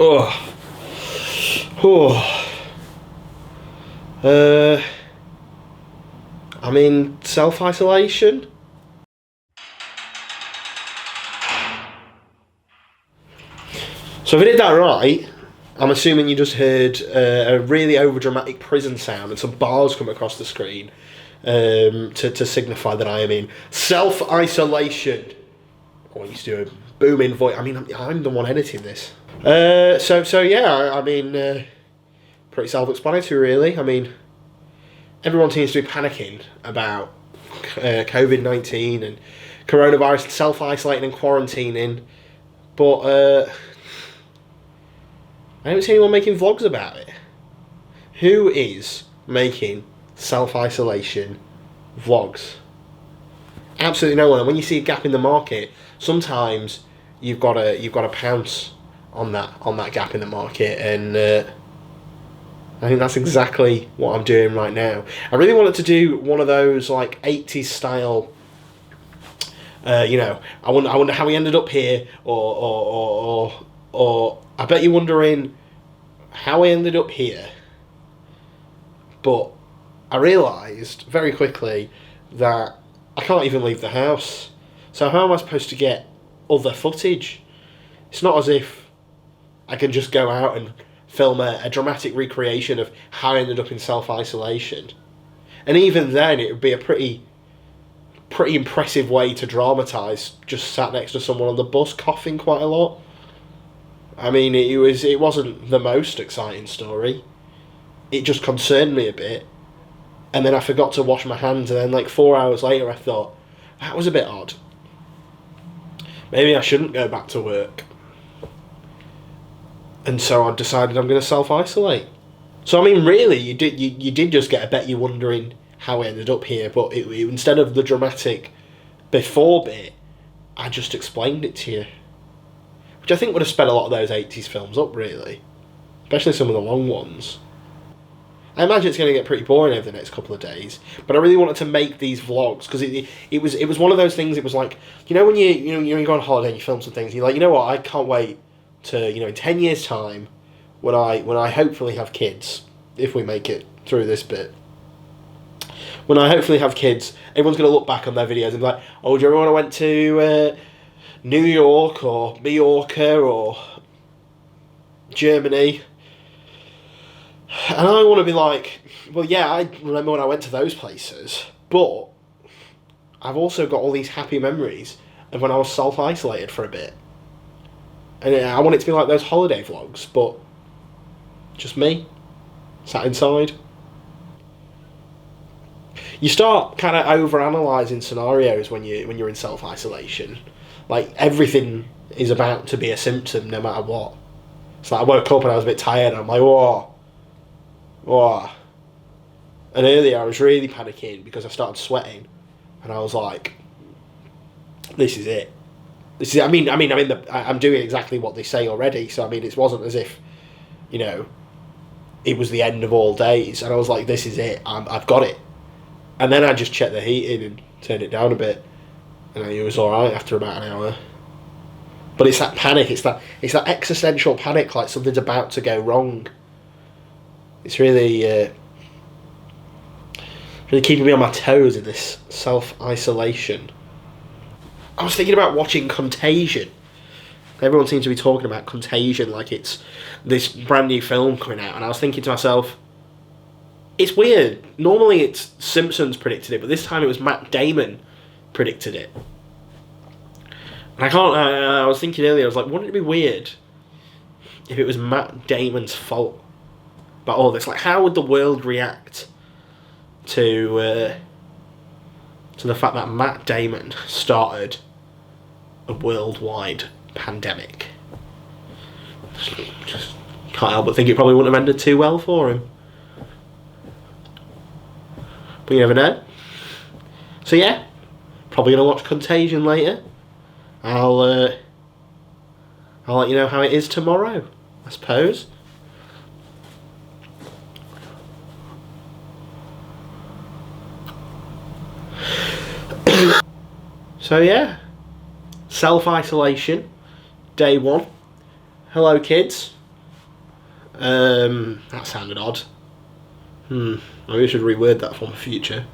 Oh, oh. I'm in self-isolation. So if I did that right, I'm assuming you just heard a really overdramatic prison sound and some bars come across the screen to signify that I am in self-isolation. I used to do a booming voice. I mean, I'm the one editing this. So yeah, I mean, pretty self-explanatory, really. I mean, everyone seems to be panicking about COVID-19 and coronavirus, self-isolating and quarantining, but I don't see anyone making vlogs about it. Who is making self-isolation vlogs? Absolutely no one. And when you see a gap in the market, sometimes you've got to pounce on that gap in the market, and I think that's exactly what I'm doing right now. I really wanted to do one of those like 80s style. I wonder how we ended up here, or I bet you're wondering how I ended up here. But I realised very quickly that I can't even leave the house. So how am I supposed to get other footage? It's not as if I can just go out and film a dramatic recreation of how I ended up in self-isolation. And even then, it would be a pretty impressive way to dramatise, just sat next to someone on the bus coughing quite a lot. I mean, it wasn't the most exciting story. It just concerned me a bit. And then I forgot to wash my hands, and then like 4 hours later I thought, that was a bit odd. Maybe I shouldn't go back to work. And so I decided I'm going to self-isolate. So I mean, really, you did just get, I bet you're wondering how I ended up here, but instead of the dramatic before bit, I just explained it to you. Which I think would have sped a lot of those 80s films up, really. Especially some of the long ones. I imagine it's going to get pretty boring over the next couple of days, but I really wanted to make these vlogs because it was one of those things. It was like, when you go on holiday and you film some things, and you're like, you know what, I can't wait to, in 10 years time when I hopefully have kids, if we make it through this bit. When I hopefully have kids, everyone's going to look back on their videos and be like, oh, do you remember when I went to New York or Mallorca or Germany? And I want to be like, well, yeah, I remember when I went to those places, but I've also got all these happy memories of when I was self-isolated for a bit. And I want it to be like those holiday vlogs, but just me, sat inside. You start kind of over-analysing scenarios when you're in self-isolation. Like, everything is about to be a symptom no matter what. It's like I woke up and I was a bit tired, and I'm like, whoa. And earlier I was really panicking because I started sweating, and I was like, this is it. I'm doing exactly what they say already, so I mean, it wasn't as if, it was the end of all days, and I was like, this is it, I've got it. And then I just checked the heating and turned it down a bit, and it was alright after about an hour. But it's that panic, it's that existential panic, like something's about to go wrong. It's really keeping me on my toes in this self-isolation. I was thinking about watching Contagion. Everyone seems to be talking about Contagion like it's this brand new film coming out, and I was thinking to myself, it's weird. Normally it's Simpsons predicted it, but this time it was Matt Damon predicted it. And I was thinking earlier, I was like, wouldn't it be weird if it was Matt Damon's fault about all this? Like, how would the world react to the fact that Matt Damon started a worldwide pandemic? Just can't help but think it probably wouldn't have ended too well for him. But you never know. So yeah, probably gonna watch Contagion later. I'll let you know how it is tomorrow, I suppose. So yeah, self-isolation, day one. Hello, kids. That sounded odd. Maybe I should reword that for the future.